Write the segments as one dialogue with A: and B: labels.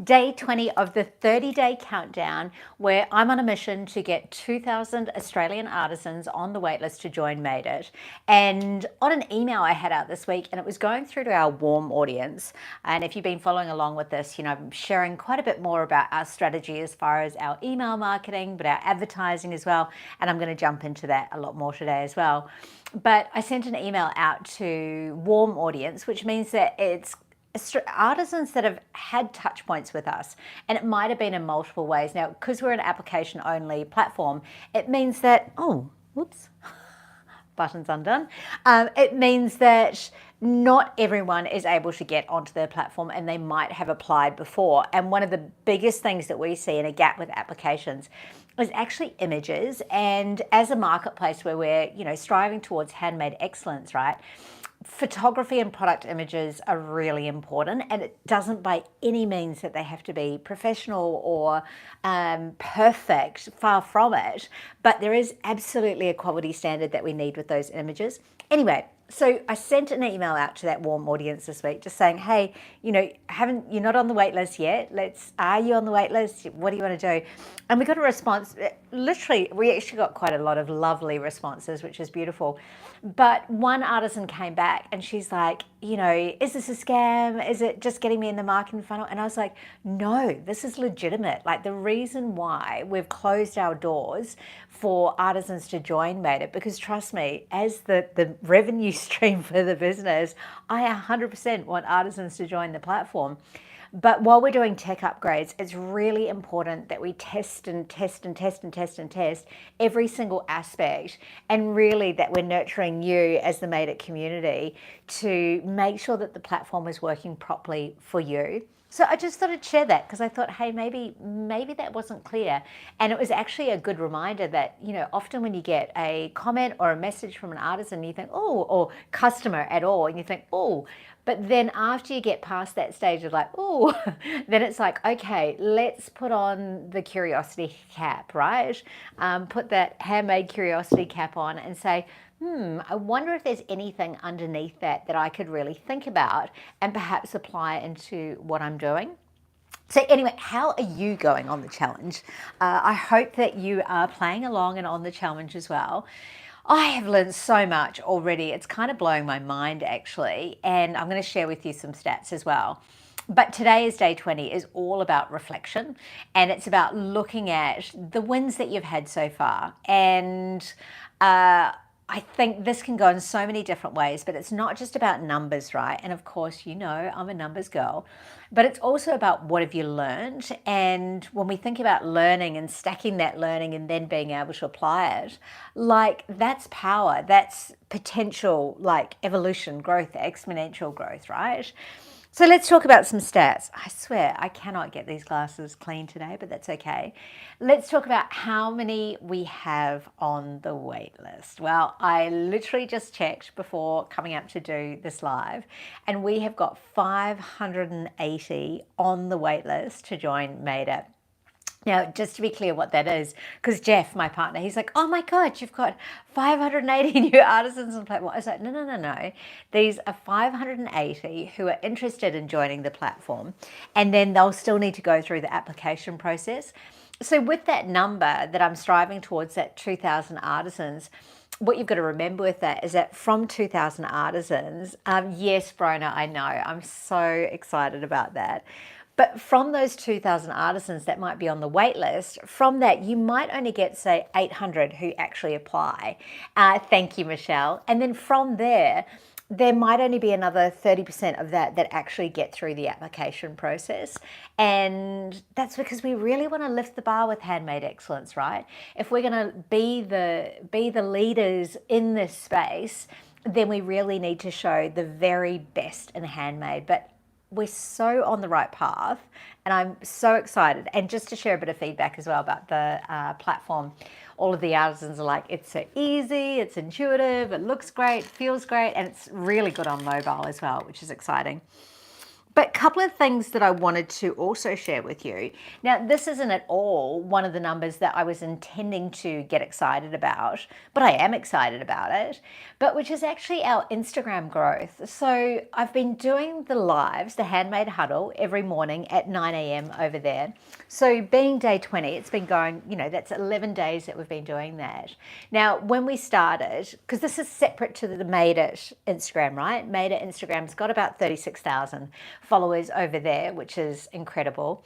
A: day 20 of the 30-day countdown, where I'm on a mission to get 2,000 Australian artisans on the waitlist to join Made It. And on an email I had out this week, and it was going through to our warm audience. And if you've been following along with this, I'm sharing quite a bit more about our strategy as far as our email marketing, but our advertising as well. And I'm going to jump into that a lot more today as well. But I sent an email out to warm audience, which means that it's artisans that have had touch points with us, and it might have been in multiple ways. Now, because we're an application only platform, it means that, oh, whoops, button's undone. It means that not everyone is able to get onto their platform, and they might have applied before. And one of the biggest things that we see in a gap with applications is actually images. And as a marketplace where we're, striving towards handmade excellence, right? Photography and product images are really important, and it doesn't by any means that they have to be professional or perfect, far from it, but there is absolutely a quality standard that we need with those images. Anyway, so I sent an email out to that warm audience this week just saying, hey, you're not on the wait list yet. Are you on the wait list? What do you want to do? And we got a response. Literally, we actually got quite a lot of lovely responses, which is beautiful. But one artisan came back and she's like, is this a scam? Is it just getting me in the marketing funnel? And I was like, no, this is legitimate. Like, the reason why we've closed our doors for artisans to join Made It, because trust me, as the revenue stream for the business, I 100% want artisans to join the platform. But while we're doing tech upgrades, it's really important that we test and test and test and test and test every single aspect, and really that we're nurturing you as the Made It community to make sure that the platform is working properly for you. So I just thought I'd share that, because I thought, hey, maybe that wasn't clear. And it was actually a good reminder that, often when you get a comment or a message from an artisan, you think, oh, or customer at all, and you think, oh, but then after you get past that stage of like, oh, then it's like, okay, let's put on the curiosity cap, right? Put that handmade curiosity cap on and say, I wonder if there's anything underneath that I could really think about and perhaps apply into what I'm doing. So anyway, how are you going on the challenge? I hope that you are playing along and on the challenge as well. I have learned so much already. It's kind of blowing my mind, actually, and I'm going to share with you some stats as well. But today is day 20, is all about reflection, and it's about looking at the wins that you've had so far. And I think this can go in so many different ways, but it's not just about numbers, right? And of course, I'm a numbers girl, but it's also about what have you learned. And when we think about learning and stacking that learning and then being able to apply it, like, that's power, that's potential, like evolution, growth, exponential growth, right? So let's talk about some stats. I swear I cannot get these glasses clean today, but that's okay. Let's talk about how many we have on the wait list. Well, I literally just checked before coming up to do this live, and we have got 580 on the wait list to join Made It. Now, just to be clear what that is, because Jeff, my partner, he's like, oh my God, you've got 580 new artisans on the platform. I was like, no. These are 580 who are interested in joining the platform, and then they'll still need to go through the application process. So with that number that I'm striving towards, that 2,000 artisans, what you've got to remember with that is that from 2,000 artisans, yes, Brona, I know, I'm so excited about that. But from those 2,000 artisans that might be on the wait list, from that, you might only get, say, 800 who actually apply. Thank you, Michelle. And then from there might only be another 30% of that actually get through the application process. And that's because we really want to lift the bar with handmade excellence, right? If we're going to be the leaders in this space, then we really need to show the very best in handmade. But we're so on the right path, and I'm so excited. And just to share a bit of feedback as well about the platform, all of the artisans are like, it's so easy, it's intuitive, it looks great, feels great, and it's really good on mobile as well, which is exciting. But a couple of things that I wanted to also share with you. Now, this isn't at all one of the numbers that I was intending to get excited about, but I am excited about it, but which is actually our Instagram growth. So I've been doing the lives, the Handmade Huddle, every morning at 9 a.m. over there. So being day 20, it's been going, that's 11 days that we've been doing that. Now, when we started, because this is separate to the Made It Instagram, right? Made It Instagram's got about 36,000 followers over there, which is incredible.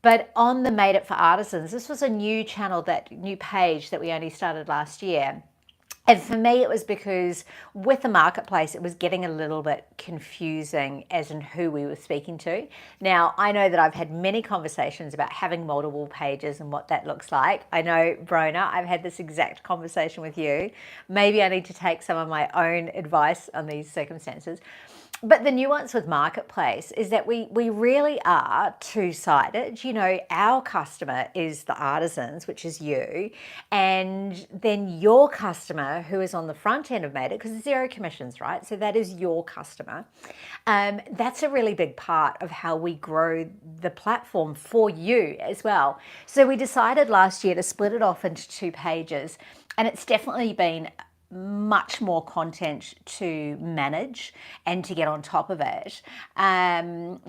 A: But on the Made It for Artisans, this was a new channel, that new page that we only started last year. And for me, it was because with the marketplace, it was getting a little bit confusing as in who we were speaking to. Now, I know that I've had many conversations about having multiple pages and what that looks like. I know, Brona, I've had this exact conversation with you. Maybe I need to take some of my own advice on these circumstances. But the nuance with marketplace is that we really are two-sided. Our customer is the artisans, which is you, and then your customer, who is on the front end of Made It, because zero commissions, right? So that is your customer. That's a really big part of how we grow the platform for you as well. So we decided last year to split it off into 2 pages, and it's definitely been much more content to manage and to get on top of it.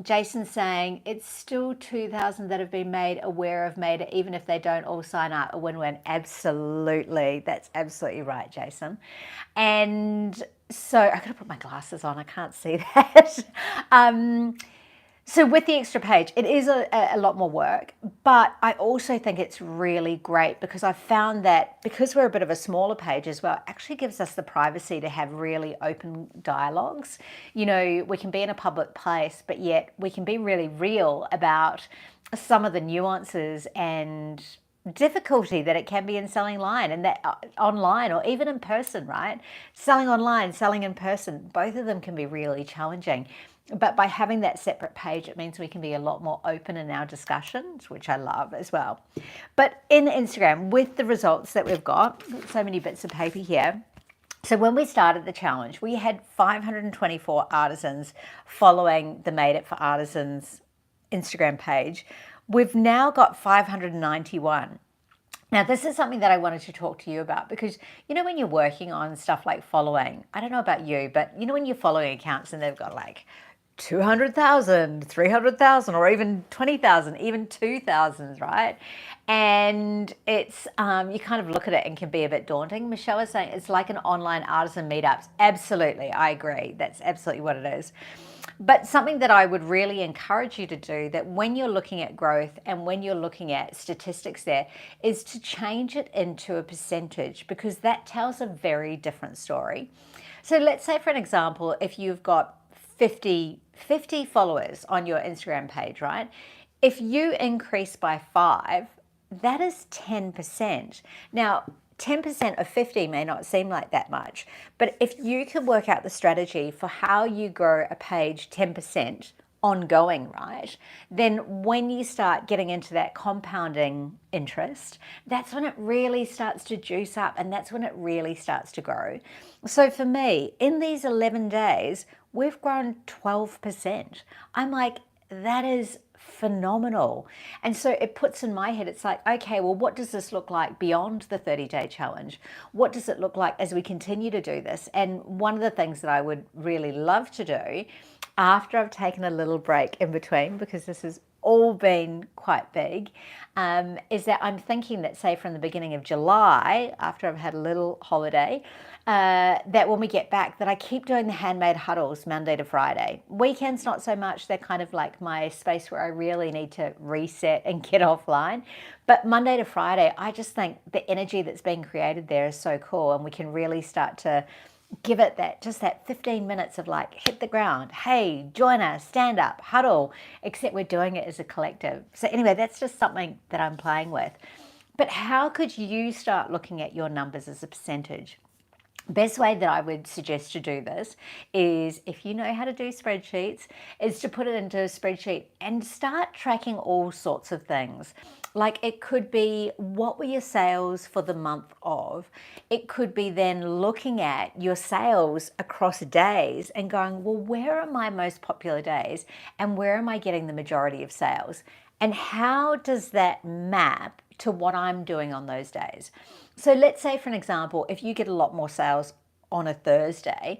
A: Jason's saying it's still 2,000 that have been made aware of Made It, even if they don't all sign up. A win-win. Absolutely. That's absolutely right, Jason. And so I gotta put my glasses on. I can't see that. So with the extra page, it is a lot more work, but I also think it's really great because I've found that because we're a bit of a smaller page as well, it actually gives us the privacy to have really open dialogues. We can be in a public place, but yet we can be really real about some of the nuances and difficulty that it can be in selling online, and that online or even in person, right? Selling online, selling in person, both of them can be really challenging. But by having that separate page, it means we can be a lot more open in our discussions, which I love as well. But in Instagram, with the results that we've got, so many bits of paper here. So when we started the challenge, we had 524 artisans following the Made It for Artisans Instagram page. We've now got 591. Now, this is something that I wanted to talk to you about because, when you're working on stuff like following, I don't know about you, but when you're following accounts and they've got like 200,000, 300,000, or even 20,000, even 2,000, right? And it's, you kind of look at it and can be a bit daunting. Michelle is saying it's like an online artisan meetups. Absolutely, I agree. That's absolutely what it is. But something that I would really encourage you to do, that when you're looking at growth and when you're looking at statistics there, is to change it into a percentage, because that tells a very different story. So let's say, for an example, if you've got 50 followers on your Instagram page, right? If you increase by 5, that is 10%. Now, 10% of 50 may not seem like that much, but if you can work out the strategy for how you grow a page 10% ongoing, right, then when you start getting into that compounding interest, that's when it really starts to juice up, and that's when it really starts to grow. So for me, in these 11 days, we've grown 12%. I'm like, that is phenomenal. And so it puts in my head, it's like, okay, well, what does this look like beyond the 30-day challenge? What does it look like as we continue to do this? And one of the things that I would really love to do after I've taken a little break in between, because this has all been quite big, is that I'm thinking that, say, from the beginning of July, after I've had a little holiday, that when we get back, that I keep doing the handmade huddles Monday to Friday. Weekends, not so much. They're kind of like my space where I really need to reset and get offline. But Monday to Friday, I just think the energy that's being created there is so cool, and we can really start to give it that 15 minutes of like, hit the ground. Hey, join us, stand up, huddle, except we're doing it as a collective. So anyway, that's just something that I'm playing with. But how could you start looking at your numbers as a percentage? Best way that I would suggest to do this is, if you know how to do spreadsheets, is to put it into a spreadsheet and start tracking all sorts of things. Like, it could be, what were your sales for the month of? It could be then looking at your sales across days and going, well, where are my most popular days and where am I getting the majority of sales? And how does that map to what I'm doing on those days? So let's say, for an example, if you get a lot more sales on a Thursday,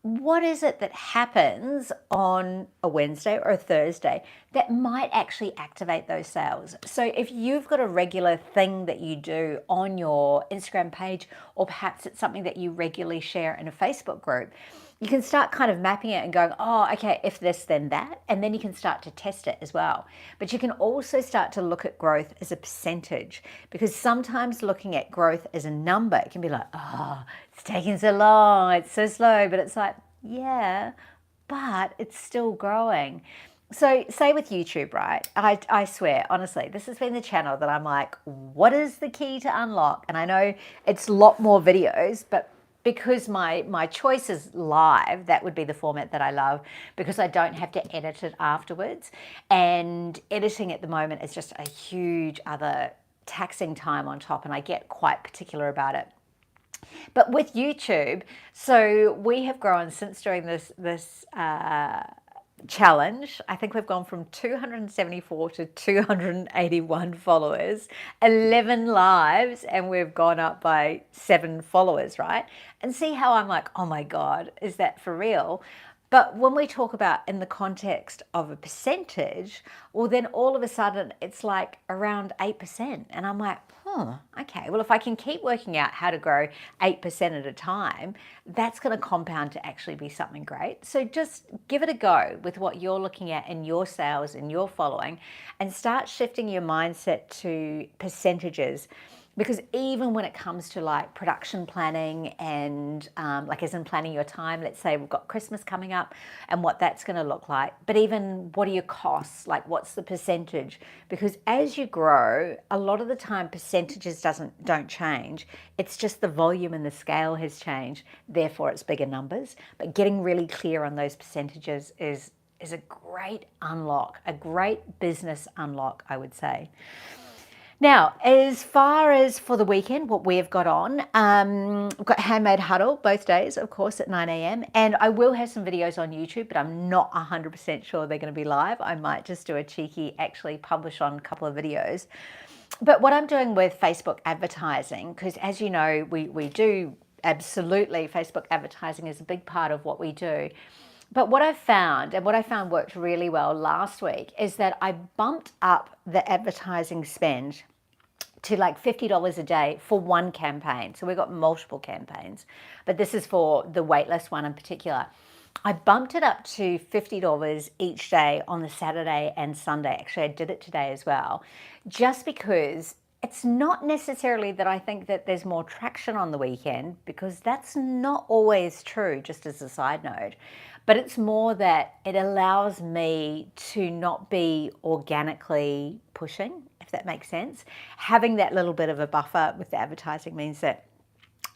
A: what is it that happens on a Wednesday or a Thursday that might actually activate those sales? So if you've got a regular thing that you do on your Instagram page, or perhaps it's something that you regularly share in a Facebook group, you can start kind of mapping it and going, oh, okay, if this, then that. And then you can start to test it as well. But you can also start to look at growth as a percentage, because sometimes looking at growth as a number, it can be like, oh, it's taking so long, it's so slow. But it's like, yeah, but it's still growing. So say with YouTube, right? I swear, honestly, this has been the channel that I'm like, what is the key to unlock? And I know it's a lot more videos, but because my choice is live, that would be the format that I love, because I don't have to edit it afterwards. And editing at the moment is just a huge other taxing time on top, and I get quite particular about it. But with YouTube, so we have grown since doing this challenge. I think we've gone from 274 to 281 followers, 11 lives, and we've gone up by 7 followers, right? And see how I'm like, oh my God, is that for real? But when we talk about in the context of a percentage, well, then all of a sudden it's like around 8%. And I'm like, okay, well, if I can keep working out how to grow 8% at a time, that's going to compound to actually be something great. So just give it a go with what you're looking at in your sales and your following, and start shifting your mindset to percentages. Because even when it comes to like production planning and like as in planning your time, let's say we've got Christmas coming up and what that's going to look like, but even what are your costs, like what's the percentage? Because as you grow, a lot of the time percentages don't change. It's just the volume and the scale has changed, therefore it's bigger numbers. But getting really clear on those percentages is a great unlock, a great business unlock, I would say. Now, as far as for the weekend, what we've got on, we've got Handmade Huddle both days, of course, at 9 a.m. And I will have some videos on YouTube, but I'm not 100% sure they're going to be live. I might just do a cheeky, actually publish on a couple of videos. But what I'm doing with Facebook advertising, because as you know, we do absolutely, Facebook advertising is a big part of what we do. But what I've found, and what I found worked really well last week, is that I bumped up the advertising spend to like $50 a day for one campaign. So we've got multiple campaigns, but this is for the waitlist one in particular. I bumped it up to $50 each day on the Saturday and Sunday. Actually, I did it today as well, just because it's not necessarily that I think that there's more traction on the weekend, because that's not always true, just as a side note. But it's more that it allows me to not be organically pushing, if that makes sense. Having that little bit of a buffer with the advertising means that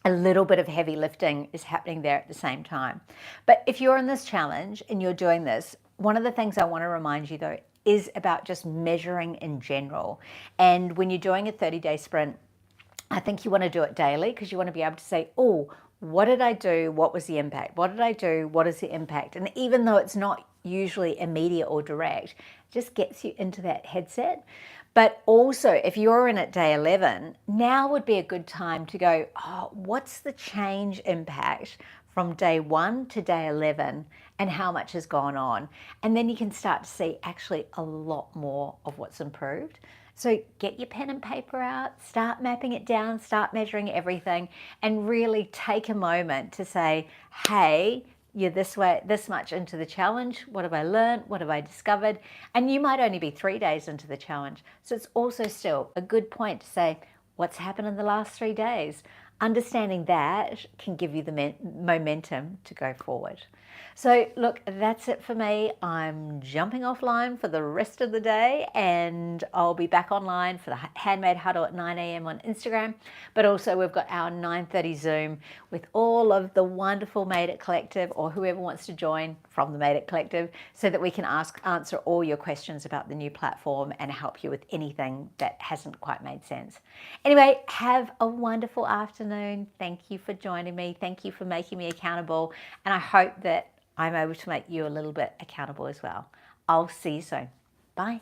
A: a little bit of heavy lifting is happening there at the same time. But if you're in this challenge and you're doing this, one of the things I want to remind you though is about just measuring in general. And when you're doing a 30-day sprint, I think you want to do it daily, because you want to be able to say, oh, what did I do? What was the impact? What did I do? What is the impact? And even though it's not usually immediate or direct, it just gets you into that headset. But also, if you're in at day 11, now would be a good time to go, oh, what's the change impact from day 1 to day 11, and how much has gone on? And then you can start to see actually a lot more of what's improved. So get your pen and paper out, start mapping it down, start measuring everything, and really take a moment to say, hey, you're this much into the challenge. What have I learned? What have I discovered? And you might only be 3 days into the challenge. So it's also still a good point to say, what's happened in the last 3 days? Understanding that can give you the momentum to go forward. So look, that's it for me. I'm jumping offline for the rest of the day, and I'll be back online for the Handmade Huddle at 9 a.m. on Instagram. But also we've got our 9:30 Zoom with all of the wonderful Made It Collective, or whoever wants to join from the Made It Collective, so that we can answer all your questions about the new platform and help you with anything that hasn't quite made sense. Anyway, have a wonderful afternoon. Thank you for joining me. Thank you for making me accountable. And I hope that I'm able to make you a little bit accountable as well. I'll see you soon. Bye.